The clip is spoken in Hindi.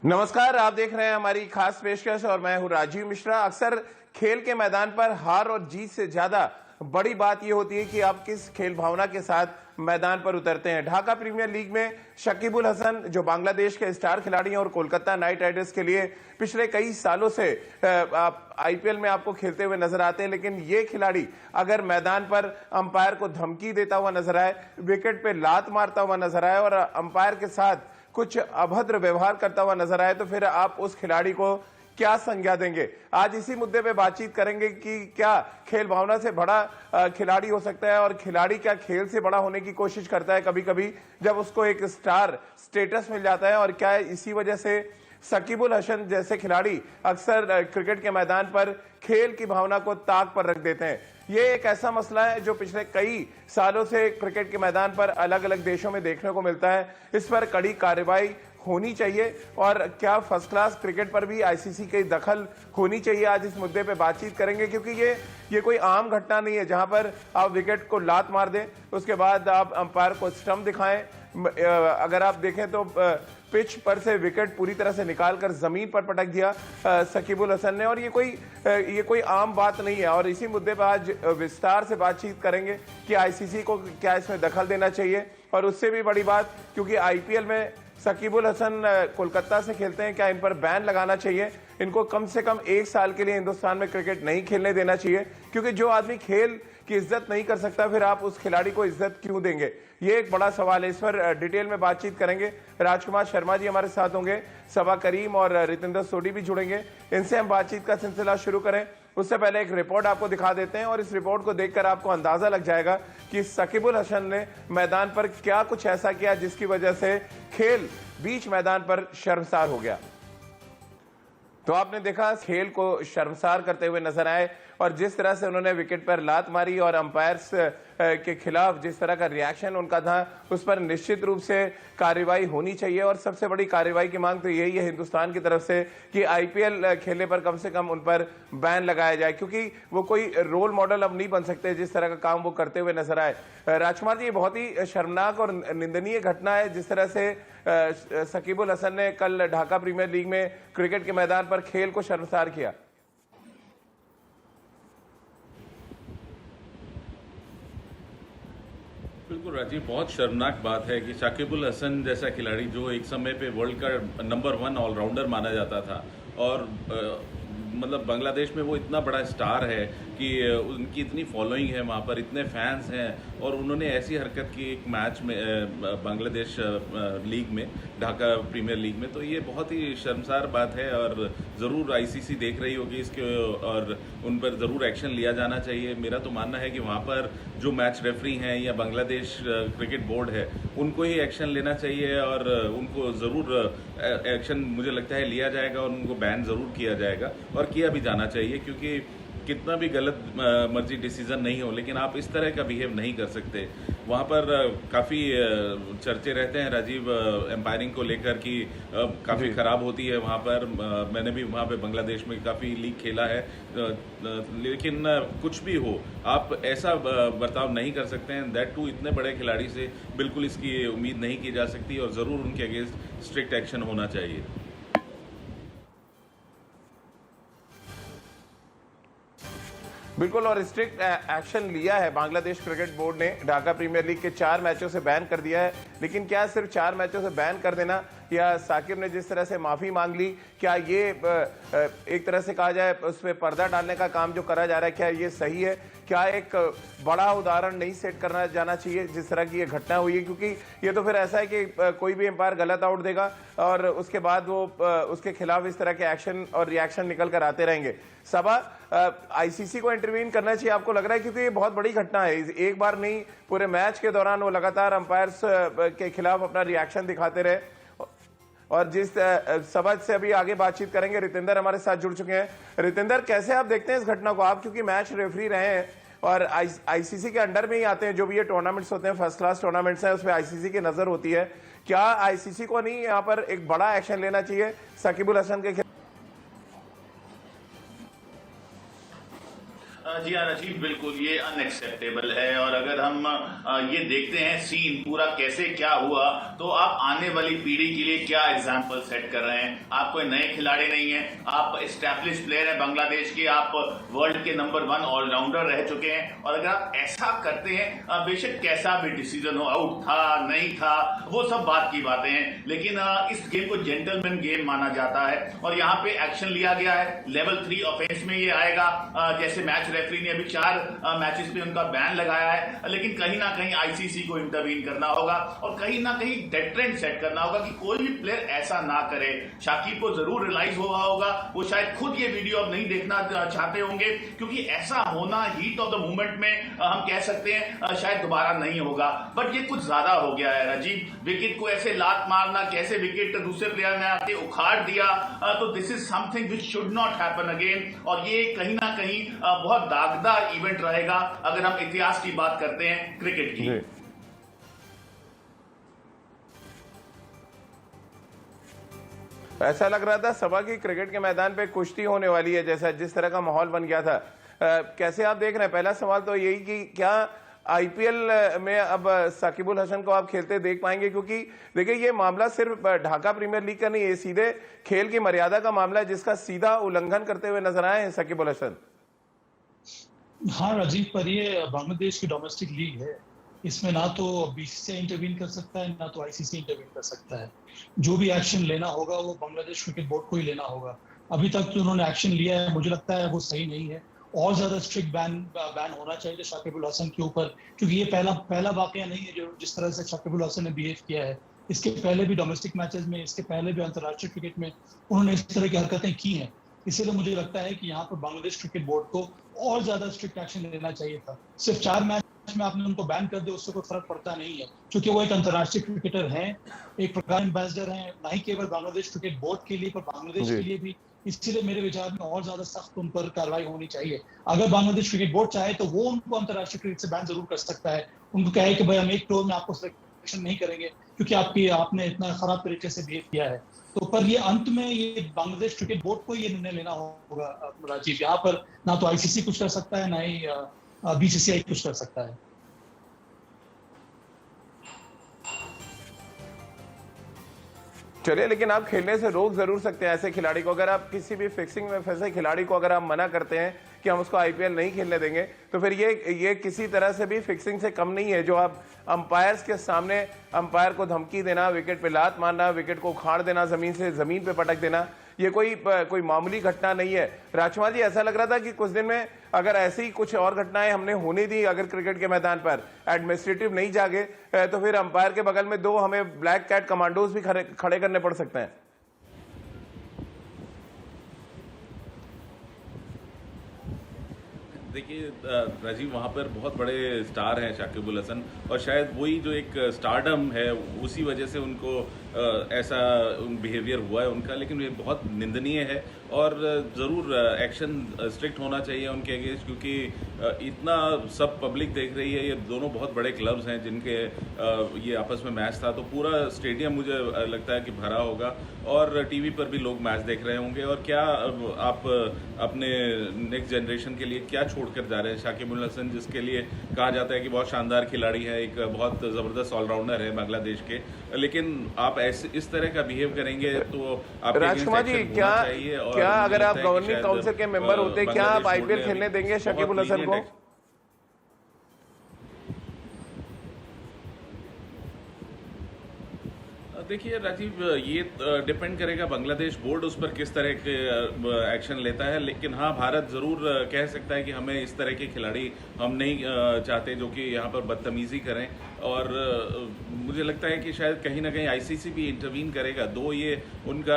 नमस्कार, आप देख रहे हैं हमारी खास पेशकश और मैं हूं राजीव मिश्रा। अक्सर खेल के मैदान पर हार और जीत से ज्यादा बड़ी बात यह होती है कि आप किस खेल भावना के साथ मैदान पर उतरते हैं। ढाका प्रीमियर लीग में शकीबुल हसन जो बांग्लादेश के स्टार खिलाड़ी हैं और कोलकाता नाइट राइडर्स के लिए पिछले कई सालों से आप आईपीएल में आपको खेलते हुए नजर आते हैं, लेकिन ये खिलाड़ी अगर मैदान पर अंपायर को धमकी देता हुआ नजर आए, विकेट पे लात मारता हुआ नजर आए और अंपायर के साथ कुछ अभद्र व्यवहार करता हुआ नजर आए तो फिर आप उस खिलाड़ी को क्या संज्ञा देंगे। आज इसी मुद्दे पे बातचीत करेंगे कि क्या खेल भावना से बड़ा खिलाड़ी हो सकता है और खिलाड़ी क्या खेल से बड़ा होने की कोशिश करता है कभी कभी जब उसको एक स्टार स्टेटस मिल जाता है, और क्या इसी वजह से शकीबुल हसन जैसे खिलाड़ी अक्सर क्रिकेट के मैदान पर खेल की भावना को ताक पर रख देते हैं। ये एक ऐसा मसला है जो पिछले कई सालों से क्रिकेट के मैदान पर अलग अलग देशों में देखने को मिलता है। इस पर कड़ी कार्रवाई होनी चाहिए और क्या फर्स्ट क्लास क्रिकेट पर भी आईसीसी की दखल होनी चाहिए। आज इस मुद्दे पे बातचीत करेंगे क्योंकि ये कोई आम घटना नहीं है जहां पर आप विकेट को लात मार दें, उसके बाद आप अंपायर को स्टंप दिखाएं। अगर आप देखें तो पिच पर से विकेट पूरी तरह से निकालकर जमीन पर पटक दिया शकीबुल हसन ने, और ये कोई आम बात नहीं है। और इसी मुद्दे पर आज विस्तार से बातचीत करेंगे कि आईसीसी को क्या इसमें दखल देना चाहिए, और उससे भी बड़ी बात क्योंकि आईपीएल में शकीबुल हसन कोलकाता से खेलते हैं, क्या इन पर बैन लगाना चाहिए, इनको कम से कम 1 साल के लिए हिंदुस्तान में क्रिकेट नहीं खेलने देना चाहिए। क्योंकि जो आदमी खेल की इज्जत नहीं कर सकता फिर आप उस खिलाड़ी को इज्जत क्यों देंगे, ये एक बड़ा सवाल है। इस पर डिटेल में बातचीत करेंगे। राजकुमार शर्मा जी हमारे साथ होंगे, सबा करीम और रितेंद्र सोडी भी जुड़ेंगे। इनसे हम बातचीत का सिलसिला शुरू करें उससे पहले एक रिपोर्ट आपको दिखा देते हैं और इस रिपोर्ट को देखकर आपको अंदाजा लग जाएगा कि शकीबुल हसन ने मैदान पर क्या कुछ ऐसा किया जिसकी वजह से खेल बीच मैदान पर शर्मसार हो गया। तो आपने देखा खेल को शर्मसार करते हुए नजर आए और जिस तरह से उन्होंने विकेट पर लात मारी और अंपायर्स के खिलाफ जिस तरह का रिएक्शन उनका था, उस पर निश्चित रूप से कार्रवाई होनी चाहिए। और सबसे बड़ी कार्रवाई की मांग तो यही है हिंदुस्तान की तरफ से कि आईपीएल खेलने पर कम से कम उन पर बैन लगाया जाए, क्योंकि वो कोई रोल मॉडल अब नहीं बन सकते जिस तरह का काम वो करते हुए नजर आए। राजकुमार जी, ये बहुत ही शर्मनाक और निंदनीय घटना है जिस तरह से शकीबुल हसन ने कल ढाका प्रीमियर लीग में क्रिकेट के मैदान पर खेल को शर्मसार किया। बिल्कुल राजीव, बहुत शर्मनाक बात है कि शकीबुल हसन जैसा खिलाड़ी जो एक समय पे वर्ल्ड का नंबर 1 ऑलराउंडर माना जाता था और मतलब बांग्लादेश में वो इतना बड़ा स्टार है कि उनकी इतनी फॉलोइंग है, वहाँ पर इतने फैंस हैं, और उन्होंने ऐसी हरकत की एक मैच में बांग्लादेश लीग में, ढाका प्रीमियर लीग में। तो ये बहुत ही शर्मसार बात है और ज़रूर आईसीसी देख रही होगी इसके और उन पर ज़रूर एक्शन लिया जाना चाहिए। मेरा तो मानना है कि वहाँ पर जो मैच रेफरी हैं या बांग्लादेश क्रिकेट बोर्ड है उनको ही एक्शन लेना चाहिए और उनको ज़रूर एक्शन मुझे लगता है लिया जाएगा और उनको बैन ज़रूर किया जाएगा और किया भी जाना चाहिए। क्योंकि कितना भी गलत मर्जी डिसीजन नहीं हो, लेकिन आप इस तरह का बिहेव नहीं कर सकते। वहाँ पर काफ़ी चर्चे रहते हैं राजीव एम्पायरिंग को लेकर कि काफ़ी ख़राब होती है वहाँ पर। मैंने भी वहाँ पे बांग्लादेश में काफ़ी लीग खेला है, लेकिन कुछ भी हो आप ऐसा बर्ताव नहीं कर सकते हैं। दैट टू इतने बड़े खिलाड़ी से बिल्कुल इसकी उम्मीद नहीं की जा सकती और ज़रूर उनके अगेंस्ट स्ट्रिक्ट एक्शन होना चाहिए। बिल्कुल, और स्ट्रिक्ट एक्शन लिया है बांग्लादेश क्रिकेट बोर्ड ने। ढाका प्रीमियर लीग के 4 मैचों से बैन कर दिया है, लेकिन क्या सिर्फ 4 मैचों से बैन कर देना या साकिब ने जिस तरह से माफी मांग ली, क्या ये एक तरह से कहा जाए उस पर पर्दा डालने का काम जो करा जा रहा है, क्या ये सही है? क्या एक बड़ा उदाहरण नहीं सेट करना जाना चाहिए जिस तरह की ये घटना हुई है? क्योंकि ये तो फिर ऐसा है कि कोई भी एम्पायर गलत आउट देगा और उसके बाद वो उसके खिलाफ इस तरह के एक्शन और रिएक्शन निकल कर आते रहेंगे। सबा, आईसीसी को इंटरवीन करना चाहिए आपको लग रहा है? क्योंकि ये बहुत बड़ी घटना है, एक बार नहीं पूरे मैच के दौरान वो लगातार अंपायर्स के खिलाफ अपना रिएक्शन दिखाते रहे। और जिस सबज से अभी आगे बातचीत करेंगे, रितेंद्र हमारे साथ जुड़ चुके हैं। रितेंद्र, कैसे आप देखते हैं इस घटना को? आप क्योंकि मैच रेफरी रहे हैं और आईसीसी के अंडर में ही आते हैं, जो भी ये टूर्नामेंट्स होते हैं, फर्स्ट क्लास टूर्नामेंट्स हैं, उसमें आईसीसी की नजर होती है। क्या आईसीसी को नहीं यहाँ पर एक बड़ा एक्शन लेना चाहिए शकीबुल हसन के खिलाफ? जी हाँ राजीव, बिल्कुल ये अनएक्सेप्टेबल है। और अगर हम ये देखते हैं सीन पूरा कैसे क्या हुआ, तो आप आने वाली पीढ़ी के लिए क्या एग्जाम्पल सेट कर रहे हैं। आप कोई नए खिलाड़ी नहीं है, आप एस्टैब्लिश प्लेयर हैं बांग्लादेश के, आप वर्ल्ड के नंबर 1 ऑलराउंडर रह चुके हैं। और अगर आप ऐसा करते हैं, बेशक कैसा भी डिसीजन हो, आउट था नहीं था, वो सब बात की बातें हैं, लेकिन इस गेम को जेंटलमैन गेम माना जाता है और यहाँ पे एक्शन लिया गया है। लेवल 3 ऑफेंस में ये आएगा। जैसे मैच रेफरी ने अभी 4 मैचेस पे उनका बैन लगाया है, लेकिन कहीं ना कहीं आईसीसी को इंटरवीन करना होगा और कहीं ना कहीं डेटरेंट सेट करना होगा कि कोई भी प्लेयर ऐसा ना करे। शाकिब को जरूर रियलाइज हुआ होगा, वो शायद खुद ये वीडियो अब नहीं देखना चाहते होंगे, क्योंकि ऐसा होना हीट ऑफ द मूवमेंट में हम कह सकते हैं शायद दोबारा नहीं होगा। बट ये कुछ ज्यादा हो गया है राजीव, विकेट को ऐसे लात मारना, कैसे विकेट दूसरे प्लेयर ने आके उखाड़ दिया, तो this is something which should not happen again. और ये कहीं ना कहीं बहुत दागदार इवेंट रहेगा अगर हम इतिहास की बात करते हैं क्रिकेट की। ऐसा लग रहा था सभा की क्रिकेट के मैदान पे कुश्ती होने वाली है, जैसा जिस तरह का माहौल बन गया था। कैसे आप देख रहे हैं? पहला सवाल तो यही कि क्या आईपीएल में अब साकिबुल हसन को आप खेलते देख पाएंगे? क्योंकि देखिए ये मामला सिर्फ ढाका प्रीमियर लीग का नहीं है, सीधे खेल की मर्यादा का मामला है, जिसका सीधा उल्लंघन करते हुए नजर आए हैं साकिबुल हसन। हाँ राजीव, पर ये बांग्लादेश की डोमेस्टिक लीग है, इसमें ना तो बीसीसीआई इंटरवीन कर सकता है, ना तो आईसीसी इंटरवीन कर सकता है। जो भी एक्शन लेना होगा वो बांग्लादेश क्रिकेट बोर्ड को ही लेना होगा। अभी तक जो उन्होंने एक्शन लिया है, मुझे लगता है वो सही नहीं है। और ज्यादा स्ट्रिक्ट बैन होना चाहिए शाकिबुल हसन के ऊपर, क्योंकि ये पहला वाकया नहीं है जो जिस तरह से शाकिबुल हसन ने बिहेव किया है। इसके पहले भी डोमेस्टिक मैचेस में, इसके पहले भी अंतर्राष्ट्रीय क्रिकेट में उन्होंने इस तरह की हरकतें की हैं। इसीलिए मुझे लगता है कि यहाँ पर बांग्लादेश क्रिकेट बोर्ड को और ज्यादा स्ट्रिक्ट एक्शन लेना चाहिए था। सिर्फ 4 मैच में आपने उनको बैन कर दिया, उससे कोई फर्क पड़ता नहीं है, क्योंकि वो एक अंतर्राष्ट्रीय क्रिकेटर हैं, एक प्रकार एम्बेसडर हैं, ना ही केवल बांग्लादेश क्रिकेट बोर्ड के लिए पर बांग्लादेश के लिए भी। इसलिए मेरे विचार में और ज्यादा सख्त उन पर कार्रवाई होनी चाहिए। अगर बांग्लादेश क्रिकेट बोर्ड चाहे तो वो उनको अंतर्राष्ट्रीय क्रिकेट से बैन जरूर कर सकता है। उनको कहे कि भाई हम एक टूर में आपको सिलेक्शन नहीं करेंगे क्योंकि आपने इतना खराब तरीके से बिहेव किया है। तो पर ये अंत में ये बांग्लादेश क्रिकेट बोर्ड को ये निर्णय लेना होगा राजीव। यहाँ पर ना तो आईसीसी कुछ कर सकता है, ना ही बीसीसीआई कुछ कर सकता है। चलिए, लेकिन आप खेलने से रोक जरूर सकते हैं ऐसे खिलाड़ी को। अगर आप किसी भी फिक्सिंग में फंसे खिलाड़ी को अगर आप मना करते हैं कि हम उसको आईपीएल नहीं खेलने देंगे, तो फिर ये किसी तरह से भी फिक्सिंग से कम नहीं है। जो आप अंपायर्स के सामने अंपायर को धमकी देना, विकेट पे लात मारना, विकेट को उखाड़ देना, जमीन पे पटक देना, ये कोई मामूली घटना नहीं है। राजकुमार जी, ऐसा लग रहा था कि कुछ दिन में अगर ऐसी ही कुछ और घटनाएं हमने होने दी, अगर क्रिकेट के मैदान पर एडमिनिस्ट्रेटिव नहीं जागे, तो फिर अंपायर के बगल में 2 हमें ब्लैक कैट कमांडोज भी खड़े करने पड़ सकते हैं। देखिए राजीव, वहाँ पर बहुत बड़े स्टार हैं शाकिबुल हसन, और शायद वही जो एक स्टारडम है उसी वजह से उनको ऐसा बिहेवियर हुआ है उनका। लेकिन ये बहुत निंदनीय है और ज़रूर एक्शन स्ट्रिक्ट होना चाहिए उनके अगेंस्ट, क्योंकि इतना सब पब्लिक देख रही है। ये दोनों बहुत बड़े क्लब्स हैं जिनके ये आपस में मैच था, तो पूरा स्टेडियम मुझे लगता है कि भरा होगा और टीवी पर भी लोग मैच देख रहे होंगे। और क्या आप अपने नेक्स्ट जनरेशन के लिए क्या छोड़कर जा रहे हैं? शाकिबुल हसन, जिसके लिए कहा जाता है कि बहुत शानदार खिलाड़ी है, एक बहुत ज़बरदस्त ऑलराउंडर है बांग्लादेश के, लेकिन आप इस तरह का बिहेव करेंगे तो आप राजकुमार जी, क्या अगर आप गवर्निंग काउंसिल के मेंबर होते, क्या आप आईपीएल खेलने देंगे शाकिबुल हसन को? देखिए राजीव, ये डिपेंड करेगा बांग्लादेश बोर्ड उस पर किस तरह के एक्शन लेता है। लेकिन हाँ, भारत ज़रूर कह सकता है कि हमें इस तरह के खिलाड़ी हम नहीं चाहते जो कि यहाँ पर बदतमीजी करें। और मुझे लगता है कि शायद कहीं ना कहीं आईसीसी भी इंटरवीन करेगा। 2 ये उनका